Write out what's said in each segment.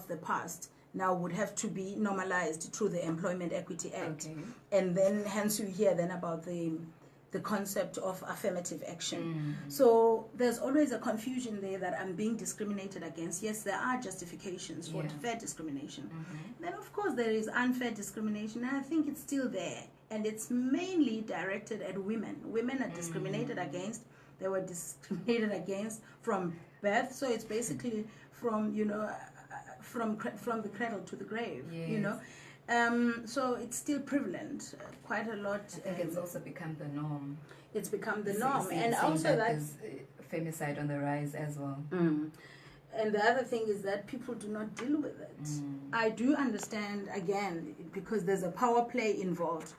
the past now would have to be normalized through the Employment Equity Act. Okay. And then hence you hear then about the concept of affirmative action. Mm. So there's always a confusion there that I'm being discriminated against. Yes, there are justifications for fair discrimination. Mm-hmm. Then of course there is unfair discrimination, and I think it's still there, and it's mainly directed at women. Women are discriminated against. They were discriminated against from birth, so it's basically from from the cradle to the grave. Yes. So it's still prevalent quite a lot. I think it's also become the norm. It's become the norm, and also there's femicide on the rise as well. And the other thing is that people do not deal with it. I do understand, again, because there's a power play involved.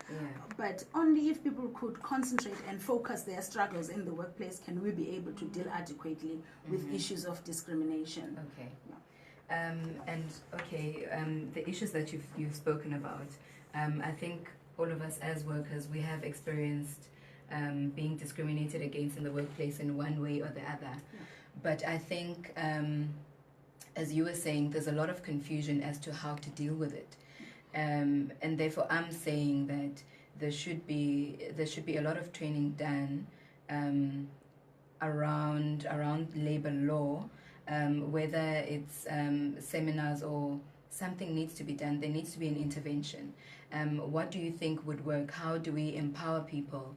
But only if people could concentrate and focus their struggles in the workplace can we be able to deal adequately with issues of discrimination. Okay. The issues that you've spoken about, I think all of us as workers, we have experienced being discriminated against in the workplace in one way or the other. But I think, as you were saying, there's a lot of confusion as to how to deal with it. And therefore I'm saying that there should be a lot of training done around labor law, whether it's seminars or something needs to be done. There needs to be an intervention. What do you think would work? How do we empower people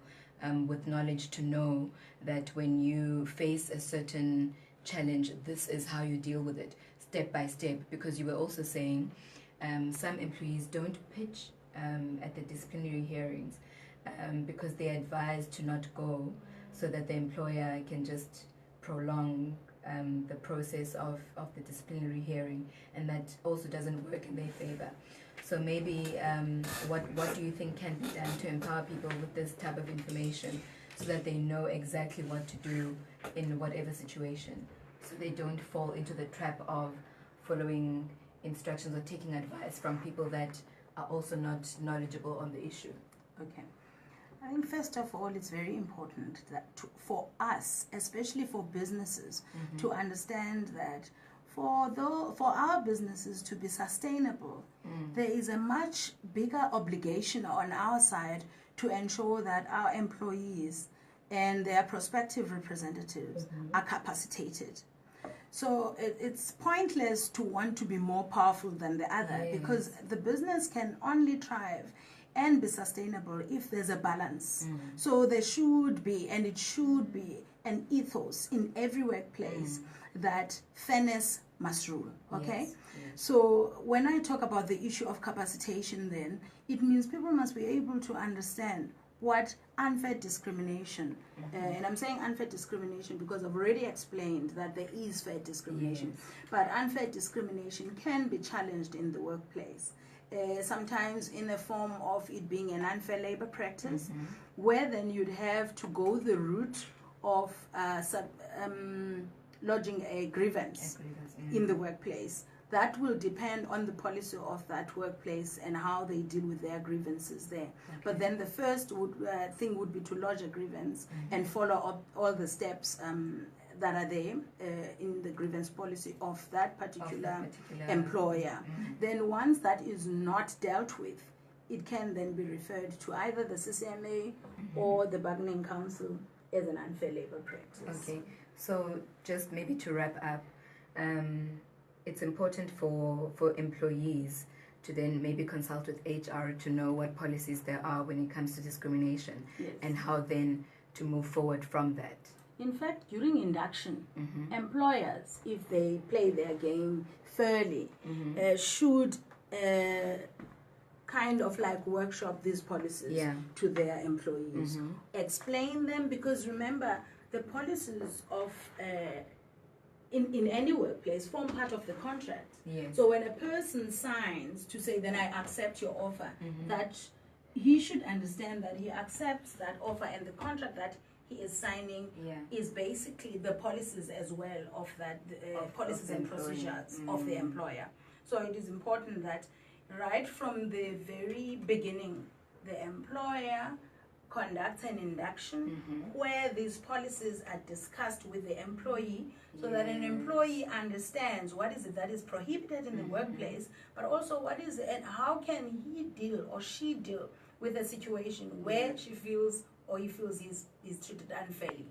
with knowledge to know that when you face a certain challenge, this is how you deal with it, step by step? Because you were also saying some employees don't pitch at the disciplinary hearings because they're advised to not go so that the employer can just prolong the process of the disciplinary hearing, and that also doesn't work in their favor. So maybe what do you think can be done to empower people with this type of information so that they know exactly what to do in whatever situation, so they don't fall into the trap of following instructions or taking advice from people that are also not knowledgeable on the issue? Okay. I think first of all, it's very important that for us, especially for businesses, to understand that for our businesses to be sustainable, there is a much bigger obligation on our side to ensure that our employees and their prospective representatives are capacitated. So it's pointless to want to be more powerful than the other, because the business can only thrive and be sustainable if there's a balance. So there should be, and it should be, an ethos in every workplace that fairness must rule. Okay? Yes. So when I talk about the issue of capacitation, then it means people must be able to understand what unfair discrimination, and I'm saying unfair discrimination because I've already explained that there is fair discrimination, but unfair discrimination can be challenged in the workplace. Sometimes in the form of it being an unfair labor practice, where then you'd have to go the route of lodging a grievance in the workplace. That will depend on the policy of that workplace and how they deal with their grievances there. But then the first thing would be to lodge a grievance and follow up all the steps that are there in the grievance policy of that particular employer. Then once that is not dealt with, it can then be referred to either the CCMA or the bargaining council as an unfair labor practice. Okay, so just maybe to wrap up, it's important for employees to then maybe consult with HR to know what policies there are when it comes to discrimination, and how then to move forward from that. In fact, during induction, employers, if they play their game fairly, should kind of like workshop these policies to their employees. Explain them, because remember, the policies of in any workplace form part of the contract. So when a person signs to say, then I accept your offer, that he should understand that he accepts that offer, and the contract that he is signing is basically the policies as well of that policies and procedures of the employer. So it is important that right from the very beginning, the employer conducts an induction where these policies are discussed with the employee, so that an employee understands what is it that is prohibited in the workplace, but also what is it and how can he deal or she deal with a situation where she feels or he feels he's treated unfairly.